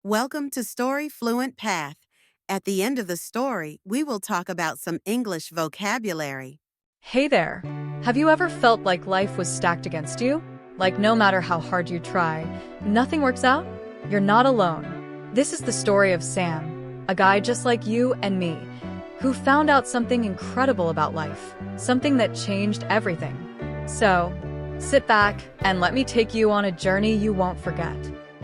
Welcome to Story Fluent Path. At the end of the story, we will talk about some English vocabulary. Hey there! Have you ever felt like life was stacked against you? Like no matter how hard you try, nothing works out? You're not alone. This is the story of Sam, a guy just like you and me, who found out something incredible about life, something that changed everything. So, sit back and let me take you on a journey you won't forget.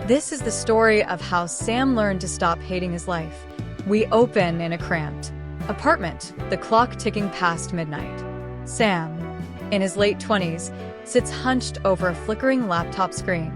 This is the story of how Sam learned to stop hating his life. We open in a cramped apartment, the clock ticking past midnight. Sam, in his late 20s, sits hunched over a flickering laptop screen.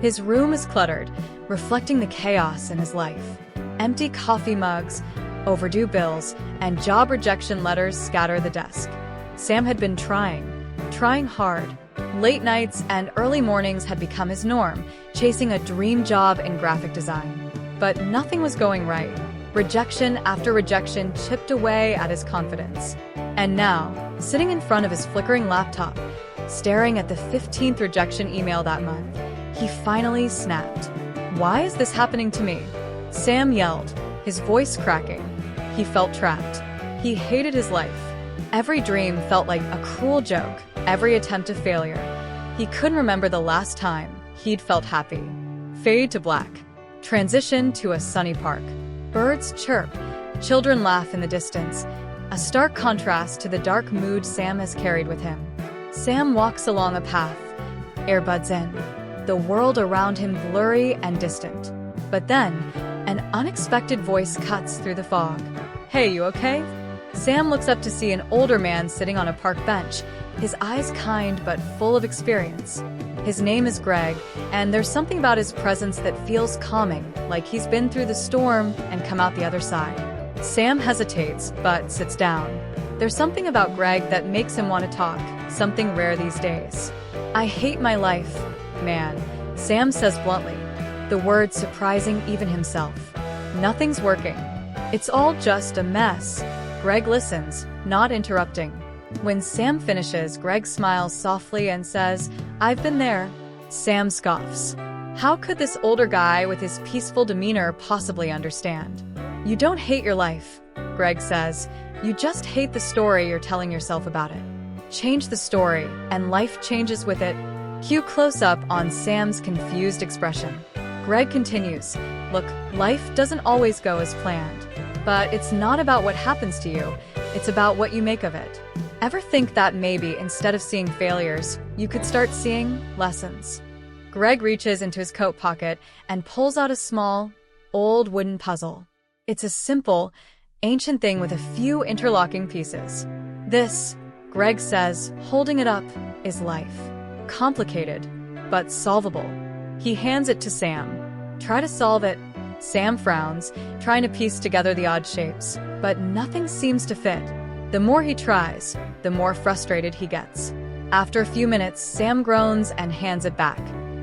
His room is cluttered, reflecting the chaos in his life. Empty coffee mugs, overdue bills, and job rejection letters scatter the desk. Sam had been trying hard. Late nights and early mornings had become his norm, chasing a dream job in graphic design. But nothing was going right. Rejection after rejection chipped away at his confidence. And now, sitting in front of his flickering laptop, staring at the 15th rejection email that month, he finally snapped. "Why is this happening to me?" Sam yelled, his voice cracking. He felt trapped. He hated his life. Every dream felt like a cruel joke, every attempt a failure. He couldn't remember the last time he'd felt happy. Fade to black. Transition to a sunny park. Birds chirp. Children laugh in the distance. A stark contrast to the dark mood Sam has carried with him. Sam walks along a path, earbuds in. The world around him blurry and distant. But then, an unexpected voice cuts through the fog. "Hey, you okay?" Sam looks up to see an older man sitting on a park bench, his eyes kind but full of experience. His name is Greg, and there's something about his presence that feels calming, like he's been through the storm and come out the other side. Sam hesitates, but sits down. There's something about Greg that makes him want to talk, something rare these days. "I hate my life, man," Sam says bluntly, the words surprising even himself. "Nothing's working. It's all just a mess." Greg listens, not interrupting. When Sam finishes, Greg smiles softly and says, "I've been there." Sam scoffs. How could this older guy with his peaceful demeanor possibly understand? "You don't hate your life," Greg says. "You just hate the story you're telling yourself about it. Change the story, and life changes with it." Cue close-up on Sam's confused expression. Greg continues, "Look, life doesn't always go as planned. But it's not about what happens to you, it's about what you make of it. Ever think that maybe instead of seeing failures, you could start seeing lessons?" Greg reaches into his coat pocket and pulls out a small, old wooden puzzle. It's a simple, ancient thing with a few interlocking pieces. "This," Greg says, holding it up, "is life. Complicated, but solvable." He hands it to Sam. "Try to solve it." Sam frowns, trying to piece together the odd shapes, but nothing seems to fit. The more he tries, the more frustrated he gets. After a few minutes, Sam groans and hands it back.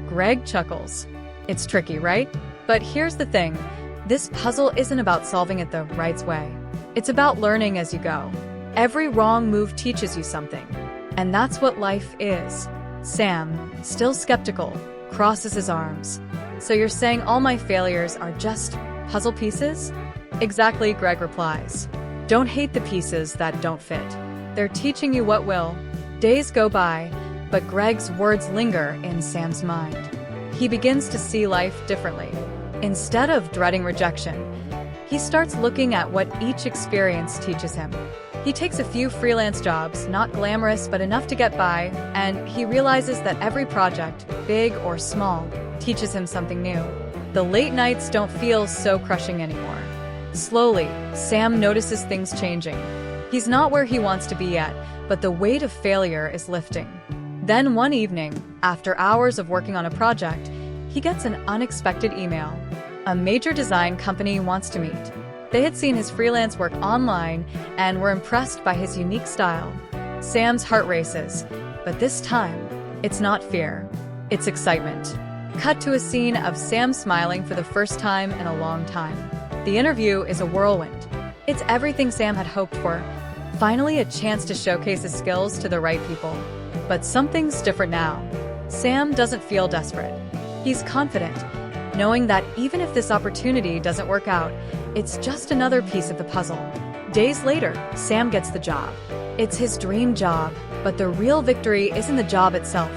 Greg chuckles. "It's tricky, right? But here's the thing. This puzzle isn't about solving it the right way. It's about learning as you go. Every wrong move teaches you something. And that's what life is." Sam, still skeptical, crosses his arms. "So you're saying all my failures are just puzzle pieces?" "Exactly," Greg replies. "Don't hate the pieces that don't fit. They're teaching you what will." Days go by, but Greg's words linger in Sam's mind. He begins to see life differently. Instead of dreading rejection, he starts looking at what each experience teaches him. He takes a few freelance jobs, not glamorous but enough to get by, and he realizes that every project, big or small, teaches him something new. The late nights don't feel so crushing anymore. Slowly, Sam notices things changing. He's not where he wants to be yet, but the weight of failure is lifting. Then one evening, after hours of working on a project, he gets an unexpected email. A major design company wants to meet. They had seen his freelance work online and were impressed by his unique style. Sam's heart races, but this time, it's not fear, it's excitement. Cut to a scene of Sam smiling for the first time in a long time. The interview is a whirlwind. It's everything Sam had hoped for. Finally, a chance to showcase his skills to the right people. But something's different now. Sam doesn't feel desperate. He's confident. knowing that even if this opportunity doesn't work out, it's just another piece of the puzzle. Days later, Sam gets the job. It's his dream job, but the real victory isn't the job itself.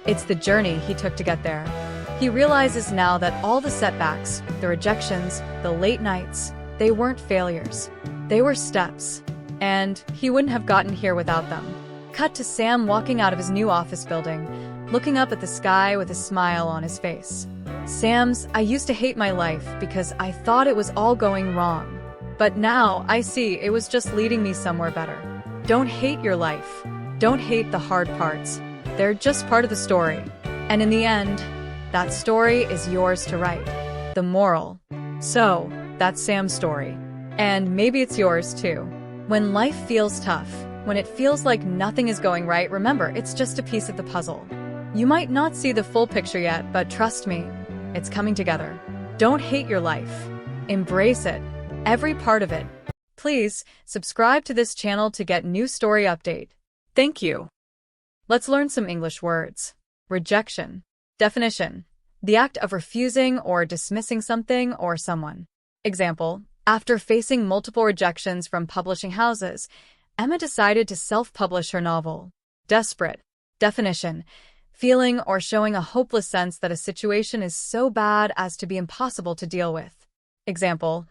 It's the journey he took to get there. He realizes now that all the setbacks, the rejections, the late nights, they weren't failures. They were steps. And he wouldn't have gotten here without them. Cut to Sam walking out of his new office building, looking up at the sky with a smile on his face. Sam's, I used to hate my life because I thought it was all going wrong. But now I see it was just leading me somewhere better. Don't hate your life. Don't hate the hard parts. They're just part of the story. And in the end, that story is yours to write. The moral. So, that's Sam's story. And maybe it's yours too. When life feels tough, when it feels like nothing is going right, remember, it's just a piece of the puzzle. You might not see the full picture yet, but trust me, it's coming together. Don't hate your life. Embrace it. Every part of it. Please, subscribe to this channel to get new story update. Thank you. Let's learn some English words. Rejection. Definition. The act of refusing or dismissing something or someone. Example. After facing multiple rejections from publishing houses, Emma decided to self-publish her novel. Desperate. Definition. Feeling or showing a hopeless sense that a situation is so bad as to be impossible to deal with. Example.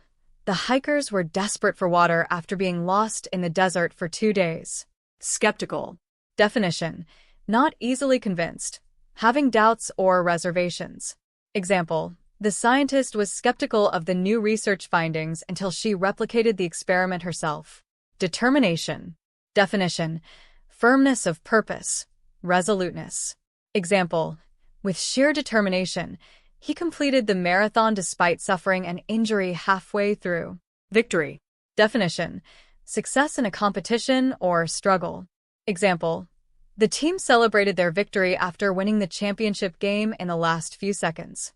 The hikers were desperate for water after being lost in the desert for 2 days. Skeptical. Definition. Not easily convinced. Having doubts or reservations. Example. The scientist was skeptical of the new research findings until she replicated the experiment herself. Determination. Definition. Firmness of purpose. Resoluteness. Example. With sheer determination, he completed the marathon despite suffering an injury halfway through. Victory. Definition. Success in a competition or struggle. Example. The team celebrated their victory after winning the championship game in the last few seconds.